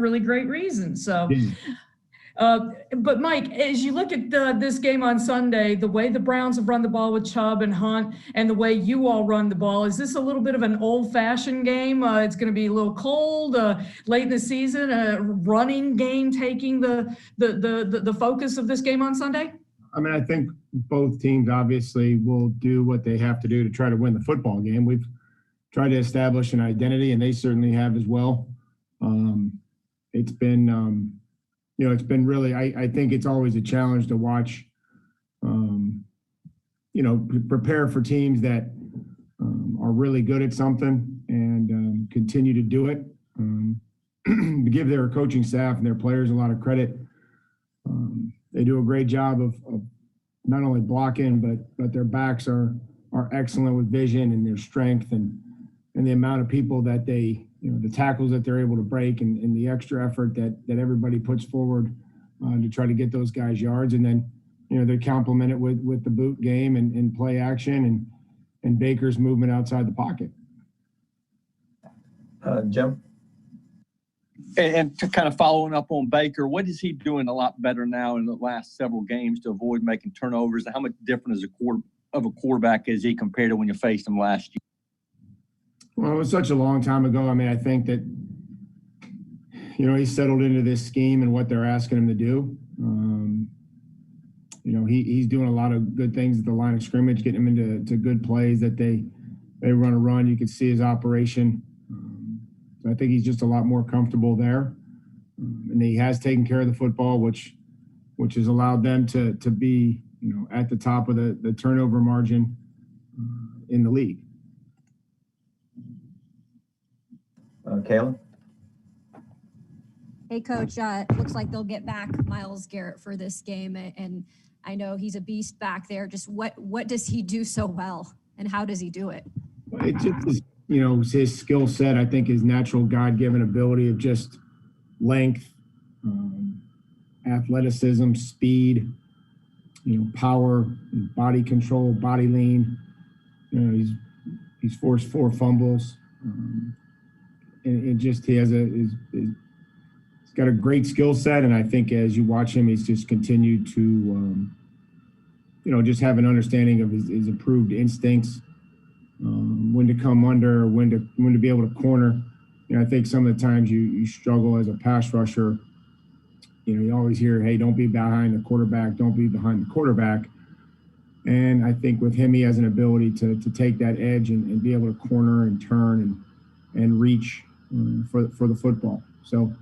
really great reason. So. But Mike, as you look at this game on Sunday, the way the Browns have run the ball with Chubb and Hunt, and the way you all run the ball, is this a little bit of an old-fashioned game? It's going to be a little cold late in the season. A running game taking the focus of this game on Sunday. I mean, I think both teams obviously will do what they have to do to try to win the football game. We've tried to establish an identity, and they certainly have as well. It's been it's been really, I think it's always a challenge to watch, prepare for teams that are really good at something and continue to do it. To give their coaching staff and their players a lot of credit. They do a great job of not only blocking, but their backs are excellent with vision and their strength and the amount of people that they, the tackles that they're able to break and the extra effort that everybody puts forward to try to get those guys yards. And then, they complement it with the boot game and play action and Baker's movement outside the pocket. Jim? And to kind of following up on Baker, what is he doing a lot better now in the last several games to avoid making turnovers? And how much different is a quarterback is he compared to when you faced him last year? Well, it was such a long time ago. I mean, I think that, he's settled into this scheme and what they're asking him to do. He's doing a lot of good things at the line of scrimmage, getting him into good plays that they run a run. You can see his operation. So I think he's just a lot more comfortable there. And he has taken care of the football, which has allowed them to be, at the top of the turnover margin in the league. Kayla? Hey, Coach. Looks like they'll get back Myles Garrett for this game, and I know he's a beast back there. Just what does he do so well, and how does he do it? It's just his skill set. I think his natural God-given ability of just length, athleticism, speed, power, body control, body lean. He's forced 4 fumbles. And just he's got a great skill set, and I think as you watch him, he's just continued to just have an understanding of his improved instincts, when to come under, when to be able to corner. I think some of the times you struggle as a pass rusher. You always hear, hey, don't be behind the quarterback, don't be behind the quarterback. And I think with him, he has an ability to take that edge and be able to corner and turn and reach for the football. So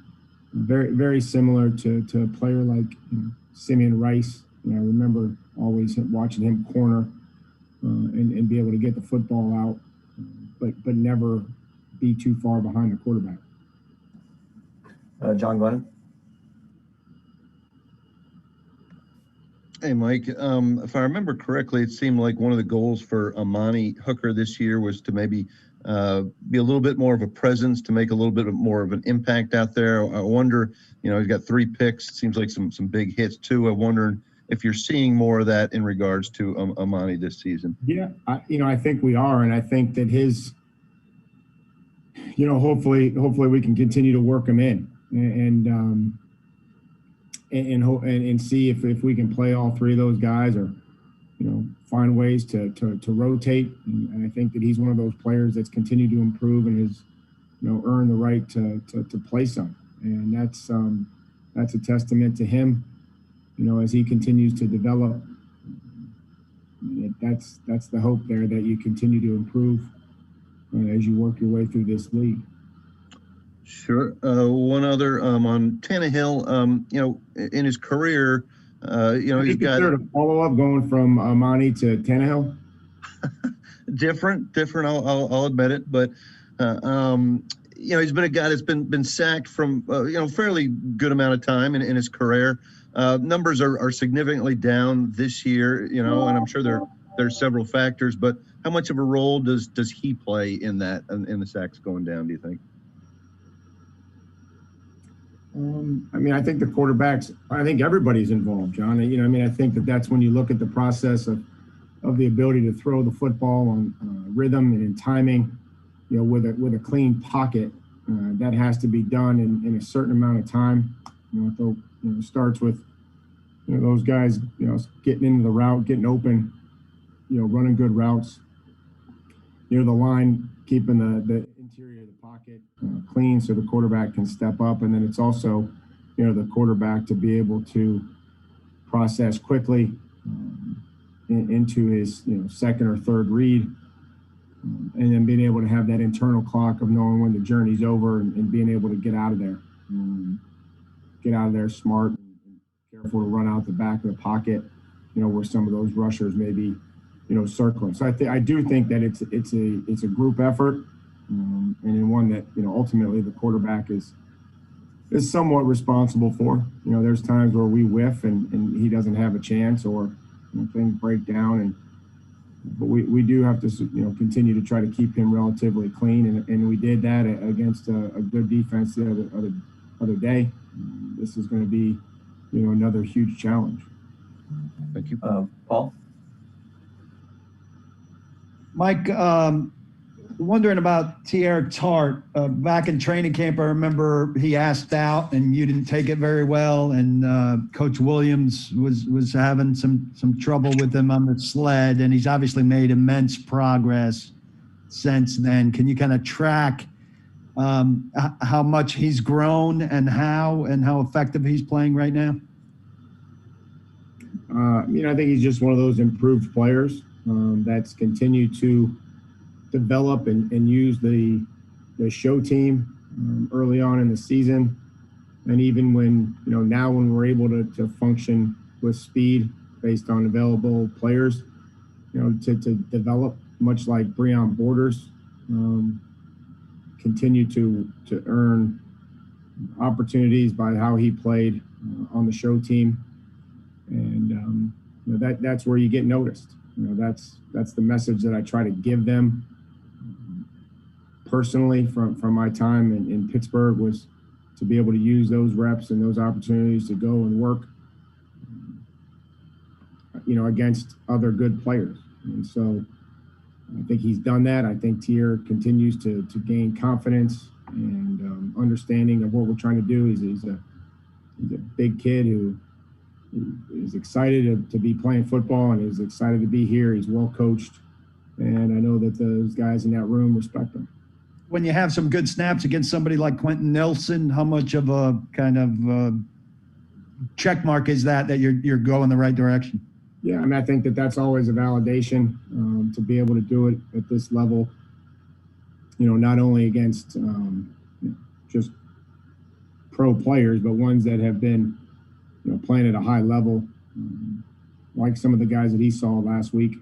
very, very similar to a player like Simeon Rice. I remember always watching him corner and be able to get the football out, but never be too far behind the quarterback. John Glennon? Hey, Mike. If I remember correctly, it seemed like one of the goals for Amani Hooker this year was to maybe be a little bit more of a presence, to make a little bit more of an impact out there. I wonder, he's got 3 picks. It seems like some big hits too. I wonder if you're seeing more of that in regards to Amani this season. Yeah, I think we are, and I think that his, hopefully we can continue to work him in and see if we can play all 3 of those guys, or find ways to rotate. And I think that he's one of those players that's continued to improve and has earned the right to play some, and that's a testament to him. As he continues to develop, that's the hope there, that you continue to improve as you work your way through this league. Sure. One other on Tannehill. In his career, he's got a follow up going from Amani to Tannehill. different. I'll admit it, but he's been a guy that's been sacked from fairly good amount of time in his career. Numbers are significantly down this year, and I'm sure there's several factors, but how much of a role does he play in that, in the sacks going down, do you think? I think the quarterbacks, I think everybody's involved, John. I think that's when you look at the process of the ability to throw the football on rhythm and in timing, with a clean pocket. that has to be done in a certain amount of time. It starts with those guys getting into the route, getting open, running good routes. The line keeping the interior of the pocket clean so the quarterback can step up, and then it's also the quarterback to be able to process quickly into his second or third read, and then being able to have that internal clock of knowing when the journey's over and being able to get out of there, smart and careful to run out the back of the pocket, where some of those rushers may be circling. So I do think that it's a group effort, and in one that ultimately the quarterback is somewhat responsible for. There's times where we whiff and he doesn't have a chance, or things break down, but we do have to continue to try to keep him relatively clean, and we did that against a good defense the other day. This is going to be another huge challenge. Thank you. Paul? Mike, wondering about Tierre Tart. Back in training camp, I remember he asked out and you didn't take it very well, and Coach Williams was having some trouble with him on the sled, and he's obviously made immense progress since then. Can you kind of track how much he's grown and how effective he's playing right now? I think he's just one of those improved players that's continued to develop and use the show team early on in the season, and even when now when we're able to function with speed based on available players, to develop, much like Breon Borders, continue to earn opportunities by how he played on the show team, and that's where you get noticed. That's the message that I try to give them personally from my time in Pittsburgh, was to be able to use those reps and those opportunities to go and work against other good players. And so I think he's done that. I think Tierre continues to gain confidence and understanding of what we're trying to do. He's a big kid who is excited to be playing football and is excited to be here. He's well coached, and I know that those guys in that room respect him. When you have some good snaps against somebody like Quentin Nelson, how much of a kind of check mark is that you're going the right direction? Yeah, I think that's always a validation to be able to do it at this level. Not only against just pro players, but ones that have been playing at a high level, like some of the guys that he saw last week.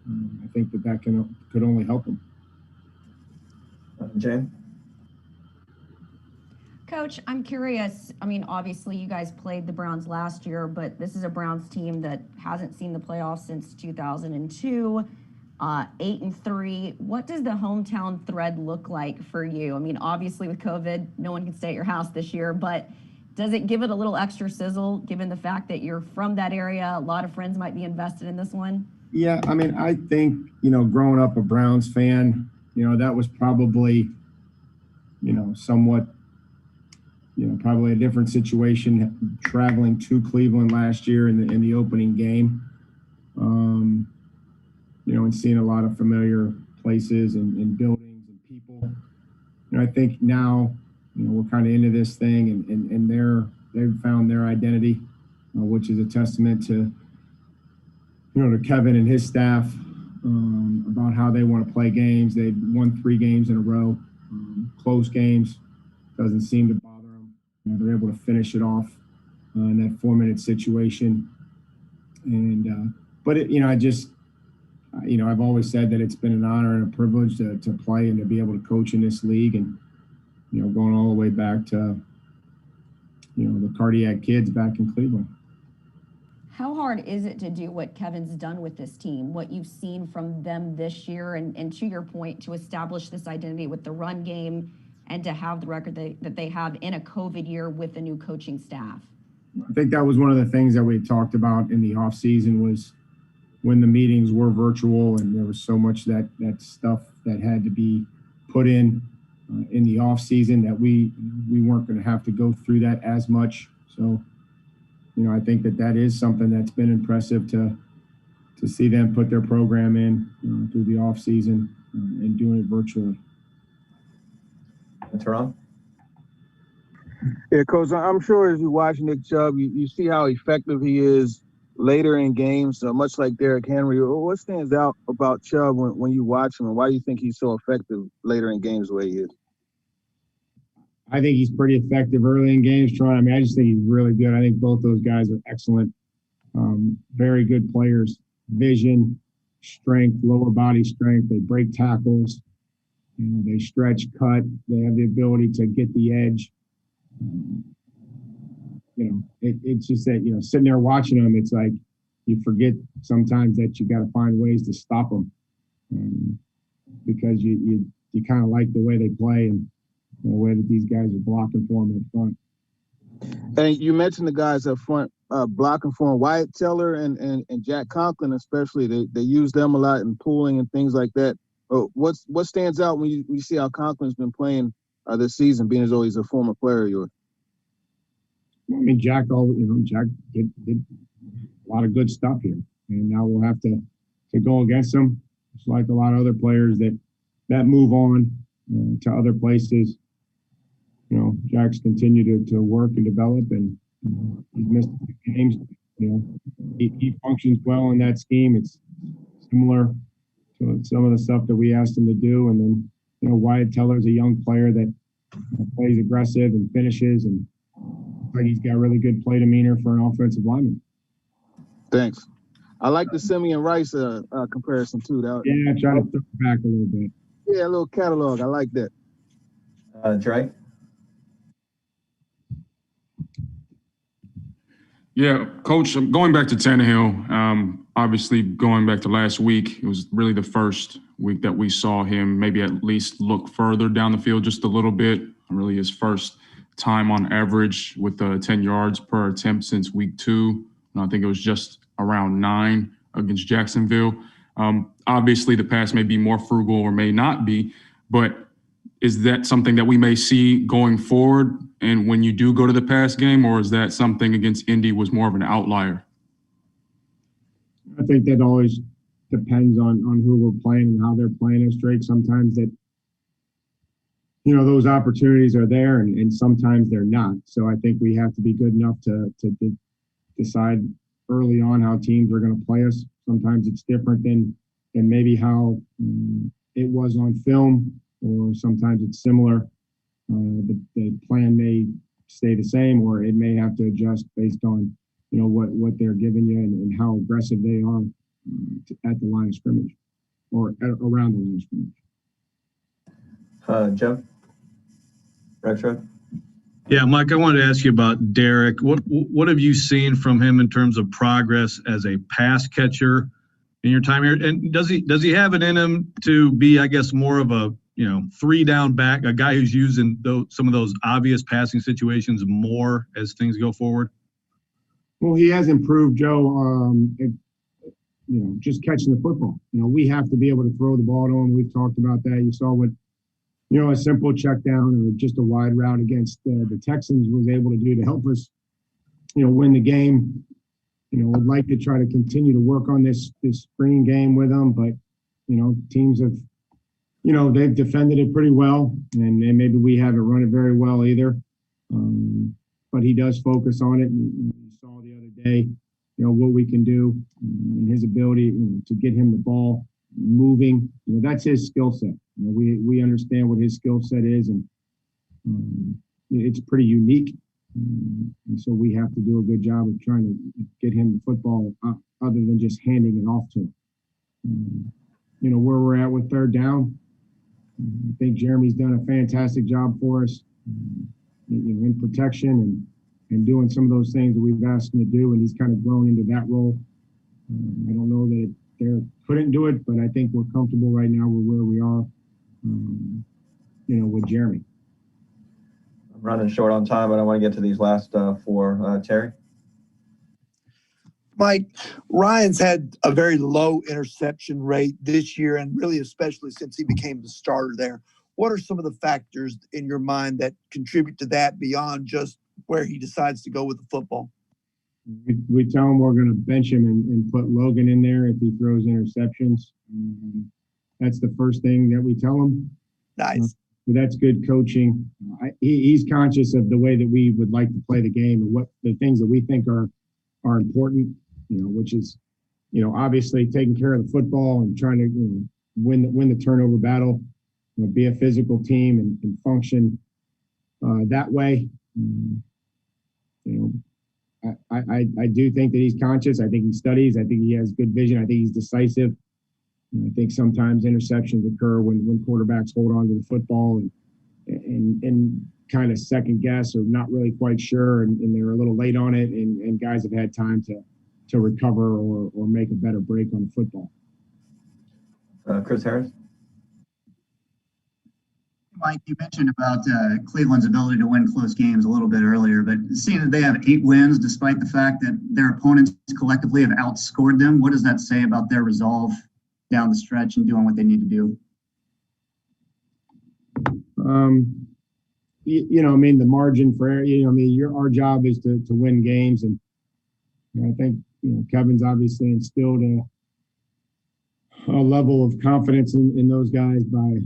I think that could only help him. Jen? Coach, I'm curious. Obviously you guys played the Browns last year, but this is a Browns team that hasn't seen the playoffs since 2002, 8-3. What does the hometown thread look like for you? Obviously with COVID, no one can stay at your house this year, but does it give it a little extra sizzle given the fact that you're from that area? A lot of friends might be invested in this one. Yeah, I think, growing up a Browns fan, that was probably, somewhat, probably a different situation traveling to Cleveland last year in the opening game, and seeing a lot of familiar places and buildings and people. I think now, we're kind of into this thing, and they've found their identity, which is a testament to Kevin and his staff, about how they want to play games. They've won 3 games in a row, close games, doesn't seem to bother them. They're able to finish it off in that 4-minute situation. And I've always said that it's been an honor and a privilege to play and to be able to coach in this league, and going all the way back to the Cardiac Kids back in Cleveland. How hard is it to do what Kevin's done with this team, what you've seen from them this year, and to your point, to establish this identity with the run game and to have the record that they have in a COVID year with the new coaching staff? I think that was one of the things that we talked about in the offseason, was when the meetings were virtual and there was so much that stuff that had to be put in in the off season, that we weren't going to have to go through that as much. So, I think that is something that's been impressive to see them put their program in through the off season and doing it virtually. Teron? Yeah, Coach, I'm sure as you watch Nick Chubb, you see how effective he is later in games, much like Derrick Henry. What stands out about Chubb when you watch him, and why do you think he's so effective later in games the way he is? I think he's pretty effective early in games, Tron. I mean, I just think he's really good. I think both those guys are excellent, very good players. Vision, strength, lower body strength. They break tackles. They stretch, cut. They have the ability to get the edge. It's just that, sitting there watching them, it's like you forget sometimes that you got to find ways to stop them because you kind of like the way they play and the way that these guys are blocking for them up front. And you mentioned the guys up front blocking for him. Wyatt Teller and Jack Conklin especially, they use them a lot in pooling and things like that. What stands out when you see how Conklin's been playing this season, being as though he's a former player of yours? I mean, Jack did a lot of good stuff here, and now we'll have to go against him. It's like a lot of other players that move on to other places. Jack's continued to work and develop, and he's missed a few games. He functions well in that scheme. It's similar to some of the stuff that we asked him to do. And then, Wyatt Teller's a young player that plays aggressive and finishes, and like he's got really good play demeanor for an offensive lineman. Thanks. I like the Simeon Rice comparison too. Yeah, try to throw it back a little bit. Yeah, a little catalog. I like that. Dre? Yeah, Coach, going back to Tannehill, obviously going back to last week, it was really the first week that we saw him maybe at least look further down the field just a little bit. Really his first time on average with 10 yards per attempt since week 2. And I think it was just around 9 against Jacksonville. Obviously, the pass may be more frugal or may not be, but is that something that we may see going forward and when you do go to the pass game, or is that something against Indy was more of an outlier? I think that always depends on who we're playing and how they're playing us, Drake. Sometimes that, those opportunities are there and sometimes they're not. So I think we have to be good enough to decide early on how teams are going to play us. Sometimes it's different than maybe how it was on film, or sometimes it's similar. The plan may stay the same, or it may have to adjust based on, what they're giving you and how aggressive they are at the line of scrimmage or around the line of scrimmage. Joe? Retro? Yeah, Mike, I wanted to ask you about Derek. What have you seen from him in terms of progress as a pass catcher in your time here? And does he have it in him to be, I guess, more of a 3-down back, a guy who's using some of those obvious passing situations more as things go forward? Well, he has improved, Joe. Just catching the football. We have to be able to throw the ball to him. We've talked about that. You saw what, a simple check down or just a wide route against the Texans was able to do to help us, win the game. Would like to try to continue to work on this spring game with them, but, teams have, they've defended it pretty well, and maybe we haven't run it very well either. But he does focus on it, and you saw the other day, what we can do and his ability to get him the ball moving. That's his skill set. We understand what his skill set is, and it's pretty unique. And so we have to do a good job of trying to get him the football other than just handing it off to him. Where we're at with third down, I think Jeremy's done a fantastic job for us, in protection and doing some of those things that we've asked him to do, and he's kind of grown into that role. I don't know that they couldn't do it, but I think we're comfortable right now with where we are, with Jeremy. I'm running short on time, but I want to get to these last 4. Terry? Mike, Ryan's had a very low interception rate this year, and really especially since he became the starter there. what are some of the factors in your mind that contribute to that beyond just where he decides to go with the football? We tell him we're going to bench him and put Logan in there if he throws interceptions. That's the first thing that we tell him. Nice. So that's good coaching. He's conscious of the way that we would like to play the game and what the things that we think are important, which is, obviously taking care of the football and trying to win the turnover battle, be a physical team and function that way. I do think that he's conscious. I think he studies. I think he has good vision. I think he's decisive. I think sometimes interceptions occur when quarterbacks hold on to the football and kind of second guess or not really quite sure, and they're a little late on it, and guys have had time to recover or make a better break on the football. Chris Harris? Mike, you mentioned about Cleveland's ability to win close games a little bit earlier, but seeing that they have 8 wins despite the fact that their opponents collectively have outscored them, what does that say about their resolve down the stretch and doing what they need to do? The margin for error, our job is to win games, and I think Kevin's obviously instilled a level of confidence in those guys by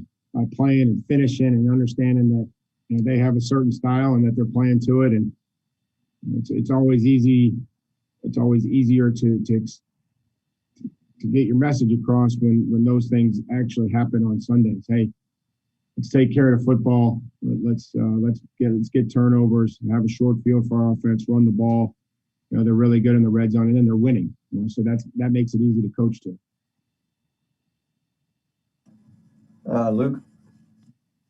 playing and finishing and understanding that they have a certain style and that they're playing to it, and it's always easy. It's always easier to get your message across when those things actually happen on Sundays. Hey, let's take care of the football. Let's get turnovers, have a short field for our offense, run the ball. They're really good in the red zone, and then they're winning. So that makes it easy to coach to. Luke?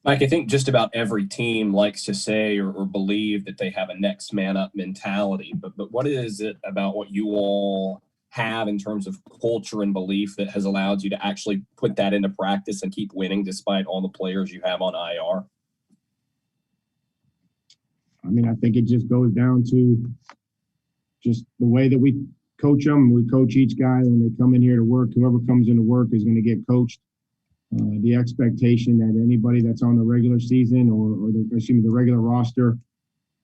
Mike, I think just about every team likes to say or believe that they have a next man up mentality, but what is it about what you all have in terms of culture and belief that has allowed you to actually put that into practice and keep winning despite all the players you have on IR? I think it just goes down to just the way that we coach them. We coach each guy when they come in here to work. Whoever comes into work is going to get coached. The expectation that anybody that's on the regular season or the regular roster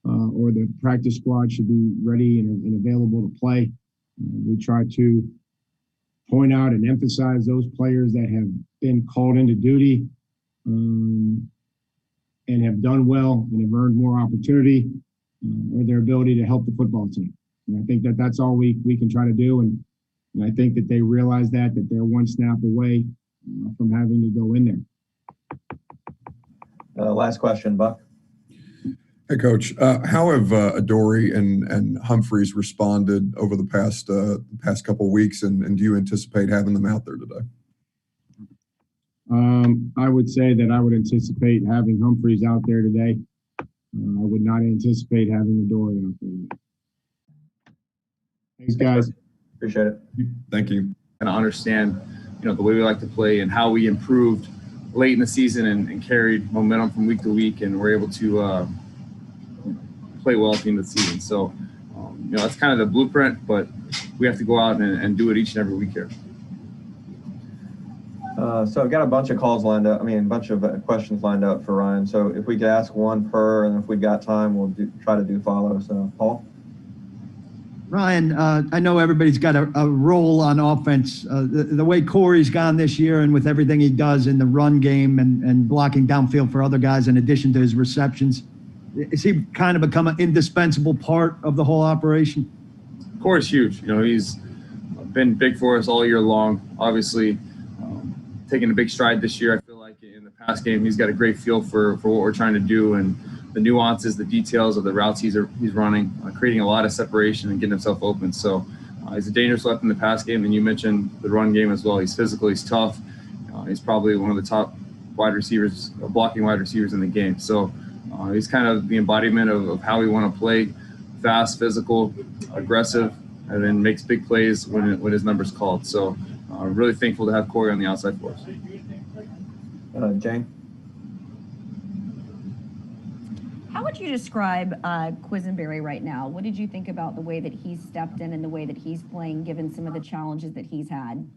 or the practice squad should be ready and available to play. We try to point out and emphasize those players that have been called into duty and have done well and have earned more opportunity or their ability to help the football team. And I think that's all we can try to do. And I think that they realize that they're one snap away from having to go in there. Last question, Buck. Hey, Coach. How have Adoree and Humphreys responded over the past couple of weeks, and do you anticipate having them out there today? I would say that I would anticipate having Humphreys out there today. I would not anticipate having Adoree out there today. Thanks, guys. Appreciate it. Thank you. And understand, the way we like to play and how we improved late in the season and carried momentum from week to week, and we're able to play well at the end of the season. So, that's kind of the blueprint, but we have to go out and do it each and every week here. So I've got a bunch of calls lined up. A bunch of questions lined up for Ryan. So if we could ask one per, and if we got time, we'll try to do follow. So Paul? Ryan, I know everybody's got a role on offense. The way Corey's gone this year and with everything he does in the run game and blocking downfield for other guys in addition to his receptions, is he kind of become an indispensable part of the whole operation? Corey's huge. He's been big for us all year long. Obviously, taking a big stride this year. I feel like in the past game, he's got a great feel for what we're trying to do and the nuances, the details of the routes he's running, creating a lot of separation and getting himself open. So he's a dangerous weapon in the pass game. And you mentioned the run game as well. He's physical, he's tough. He's probably one of the top blocking wide receivers in the game. So he's kind of the embodiment of how we want to play: fast, physical, aggressive, and then makes big plays when his number's called. So really thankful to have Corey on the outside for us. Jane? How would you describe Quisenberry right now? What did you think about the way that he's stepped in and the way that he's playing, given some of the challenges that he's had?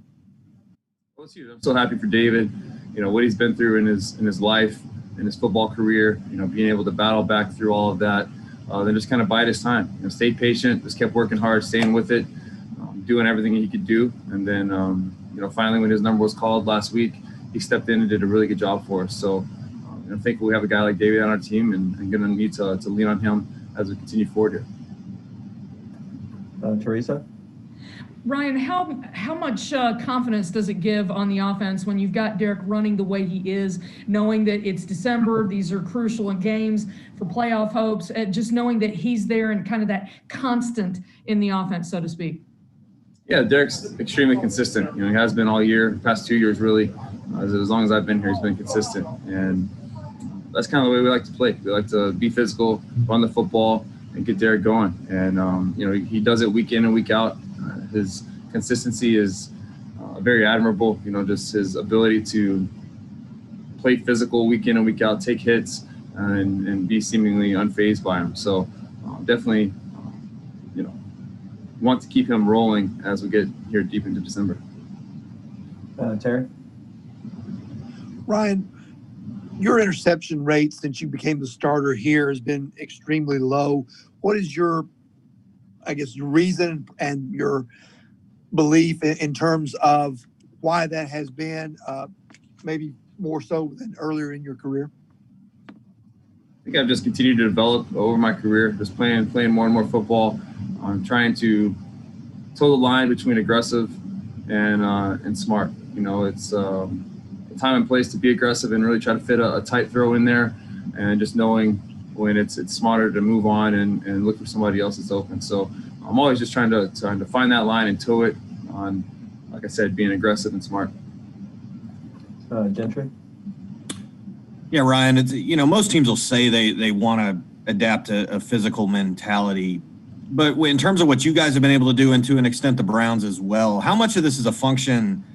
Well, it's huge. I'm so happy for David. what he's been through in his life, in his football career, being able to battle back through all of that, then just kind of bide his time. Stay patient, just kept working hard, staying with it, doing everything he could do. And then, finally when his number was called last week, he stepped in and did a really good job for us. So I'm thankful we have a guy like David on our team, and going to need to lean on him as we continue forward here. Teresa? Ryan, how much confidence does it give on the offense when you've got Derek running the way he is, knowing that it's December, these are crucial games for playoff hopes, just knowing that he's there and kind of that constant in the offense, so to speak? Yeah, Derek's extremely consistent. He has been all year, past 2 years really. As long as I've been here, he's been consistent. And that's kind of the way we like to play. We like to be physical, run the football, and get Derek going. And, he does it week in and week out. His consistency is very admirable, just his ability to play physical week in and week out, take hits, and be seemingly unfazed by him. So definitely, want to keep him rolling as we get here deep into December. Terry? Ryan, your interception rate since you became the starter here has been extremely low. What is your reason and your belief in terms of why that has been, maybe more so than earlier in your career? I think I've just continued to develop over my career, just playing more and more football. I'm trying to toe the line between aggressive and smart. It's a time and place to be aggressive and really try to fit a tight throw in there, and just knowing when it's smarter to move on and look for somebody else that's open. So I'm always just trying to find that line and toe it on, like I said, being aggressive and smart. Gentry? Yeah, Ryan, it's, most teams will say they want to adapt a physical mentality. But in terms of what you guys have been able to do, and to an extent the Browns as well, how much of this is a function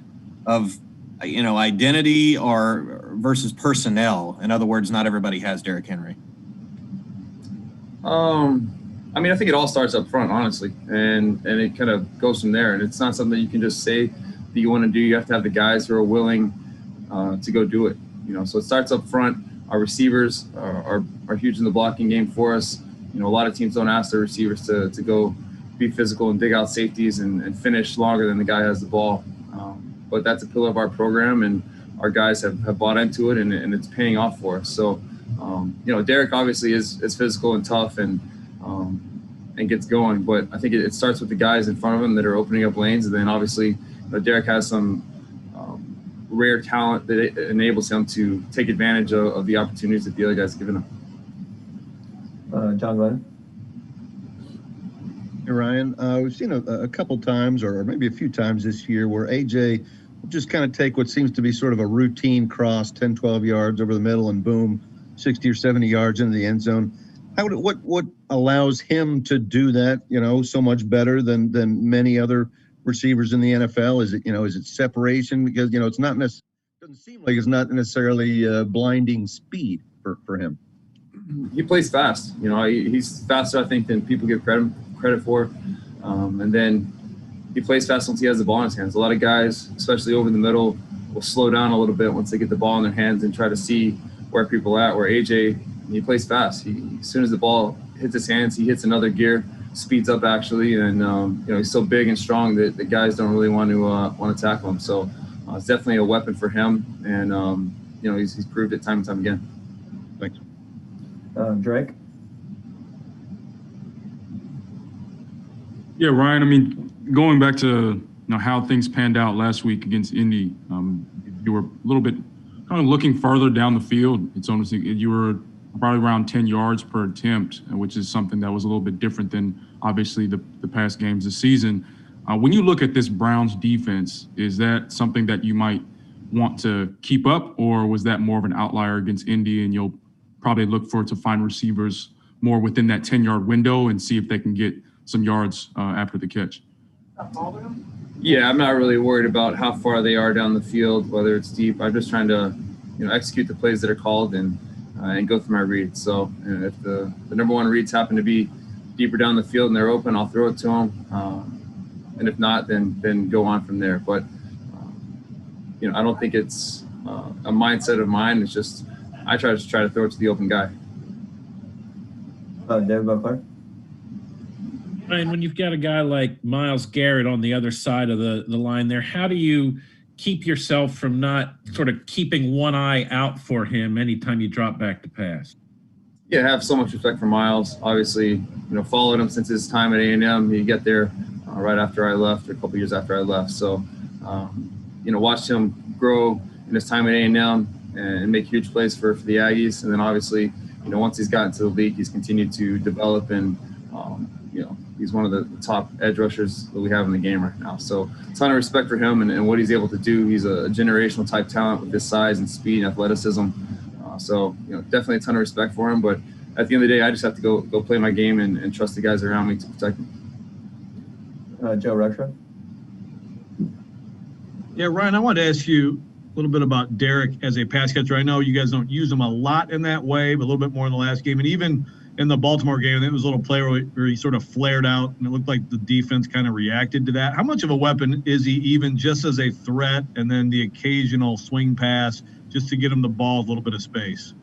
of, identity or versus personnel? In other words, not everybody has Derrick Henry. I think it all starts up front, honestly, and it kind of goes from there. And it's not something you can just say that you want to do. You have to have the guys who are willing to go do it. So it starts up front. Our receivers are huge in the blocking game for us. A lot of teams don't ask their receivers to go be physical and dig out safeties and finish longer than the guy has the ball. But that's a pillar of our program, and our guys have bought into it, and it's paying off for us. So, Derek obviously is physical and tough and gets going, but I think it starts with the guys in front of him that are opening up lanes. And then obviously, Derek has some rare talent that enables him to take advantage of the opportunities that the other guys have given him. John Glenn? Hey, Ryan, we've seen a couple times, or maybe a few times this year, where AJ will just kind of take what seems to be sort of a routine cross, 10, 12 yards over the middle, and boom, 60 or 70 yards into the end zone. What allows him to do that, so much better than many other receivers in the NFL? Is it separation? Because, it's not doesn't seem like it's not necessarily blinding speed for him. He plays fast. He's faster, I think, than people give credit for. And then he plays fast once he has the ball in his hands. A lot of guys, especially over the middle, will slow down a little bit once they get the ball in their hands and try to see where people are at. Where AJ, he plays fast. As soon as the ball hits his hands, he hits another gear, speeds up actually, and he's so big and strong that the guys don't really want to tackle him. So it's definitely a weapon for him, and he's proved it time and time again. Thanks. Drake? Yeah, Ryan, going back to how things panned out last week against Indy, you were a little bit kind of looking further down the field. It's almost you were probably around 10 yards per attempt, which is something that was a little bit different than obviously the past games this season. When you look at this Browns defense, is that something that you might want to keep up, or was that more of an outlier against Indy, and you'll probably look for it to find receivers more within that 10-yard window and see if they can get some yards after the catch? Yeah, I'm not really worried about how far they are down the field, whether it's deep. I'm just trying to, execute the plays that are called and go through my reads. So if the number one reads happen to be deeper down the field and they're open, I'll throw it to them. And if not, then go on from there. But I don't think it's a mindset of mine. It's just I try to throw it to the open guy. David Butler. And when you've got a guy like Myles Garrett on the other side of the line there, how do you keep yourself from not sort of keeping one eye out for him anytime you drop back to pass? Yeah, I have so much respect for Myles. Obviously, followed him since his time at A&M. He got there right after I left, or a couple years after I left. So, watched him grow in his time at A&M and make huge plays for the Aggies. And then obviously, once he's gotten to the league, he's continued to develop and, he's one of the top edge rushers that we have in the game right now. So a ton of respect for him and what he's able to do. He's a generational type talent with his size and speed and athleticism. So definitely a ton of respect for him. But at the end of the day, I just have to go play my game and trust the guys around me to protect me. Joe Rexrod. Yeah, Ryan, I wanted to ask you a little bit about Derek as a pass catcher. I know you guys don't use him a lot in that way, but a little bit more in the last game. And even in the Baltimore game, there was a little play where he sort of flared out, and it looked like the defense kind of reacted to that. How much of a weapon is he even just as a threat, and then the occasional swing pass just to get him the ball, a little bit of space?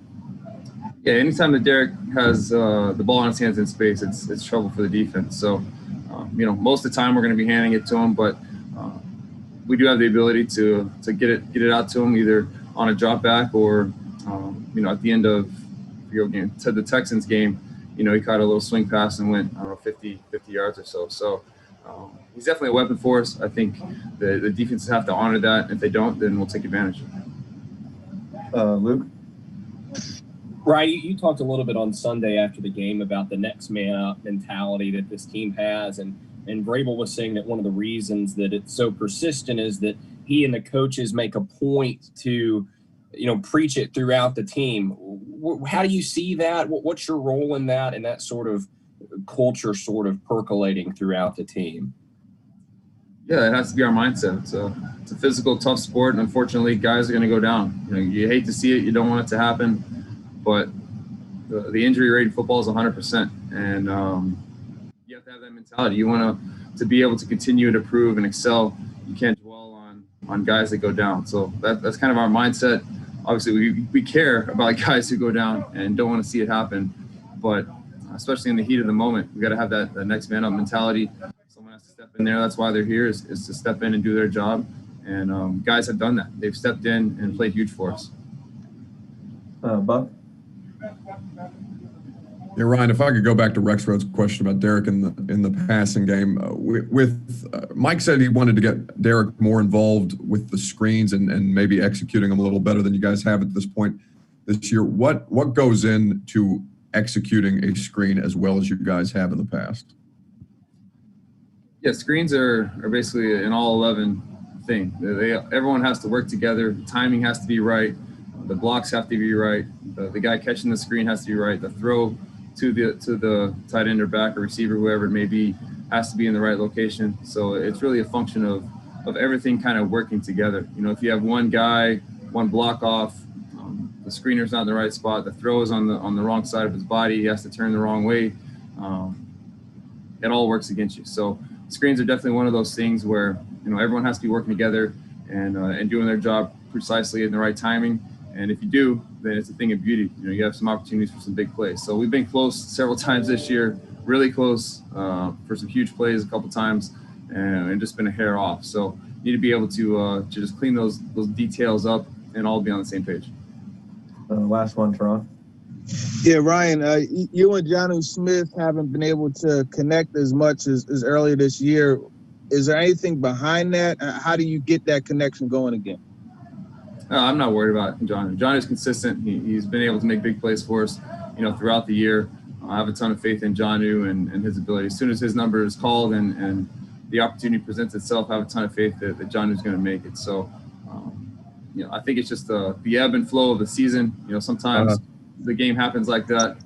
Yeah, anytime that Derek has the ball in his hands in space, it's trouble for the defense. So, most of the time we're going to be handing it to him, but we do have the ability to get it out to him either on a drop back or, at the end of your game. To the Texans game, he caught a little swing pass and went, 50 yards or so. So he's definitely a weapon for us. I think the defenses have to honor that. If they don't, then we'll take advantage of it. Luke? Right, you talked a little bit on Sunday after the game about the next man up mentality that this team has, and Vrabel was saying that one of the reasons that it's so persistent is that he and the coaches make a point to, preach it throughout the team. How do you see that? What's your role in that, and that sort of culture sort of percolating throughout the team? Yeah, it has to be our mindset. It's a physical, tough sport, and unfortunately, guys are going to go down. You hate to see it, you don't want it to happen, but the injury rate in football is 100%, and you have to have that mentality. You want to be able to continue to improve and excel. You can't dwell on guys that go down. So that's kind of our mindset. Obviously, we care about guys who go down and don't want to see it happen, but especially in the heat of the moment, we got to have that next man up mentality. Someone has to step in there. That's why they're here, is to step in and do their job. And guys have done that. They've stepped in and played huge for us. Buck? Yeah, Ryan, if I could go back to Rexrod's question about Derek in the passing game, Mike said he wanted to get Derek more involved with the screens and maybe executing them a little better than you guys have at this point this year. What goes into executing a screen as well as you guys have in the past? Yeah, screens are basically an all-11 thing. Everyone has to work together. The timing has to be right. The blocks have to be right. The guy catching the screen has to be right. The throw to the tight end or back or receiver, whoever it may be, has to be in the right location. So it's really a function of everything kind of working together. If you have one guy, one block off, the screener's not in the right spot, the throw is on the wrong side of his body, he has to turn the wrong way, it all works against you. So screens are definitely one of those things where everyone has to be working together and doing their job precisely in the right timing. And if you do, then it's a thing of beauty. You have some opportunities for some big plays. So we've been close several times this year, really close for some huge plays a couple times, and just been a hair off. So you need to be able to just clean those details up and all be on the same page. Last one, Teron. Yeah, Ryan, you and Jonnu Smith haven't been able to connect as much as earlier this year. Is there anything behind that? How do you get that connection going again? I'm not worried about John. John is consistent. He's been able to make big plays for us, throughout the year. I have a ton of faith in Jonnu and his ability. As soon as his number is called and the opportunity presents itself, I have a ton of faith that Jonnu's going to make it. So, I think it's just the ebb and flow of the season. Sometimes the game happens like that.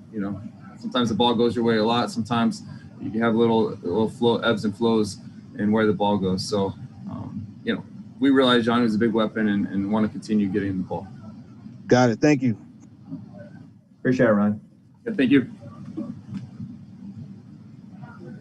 Sometimes the ball goes your way a lot. Sometimes you can have little flow, ebbs and flows in where the ball goes. So, we realize Jonnu is a big weapon and want to continue getting the ball. Got it. Thank you. Appreciate it, Ryan. Yeah, thank you.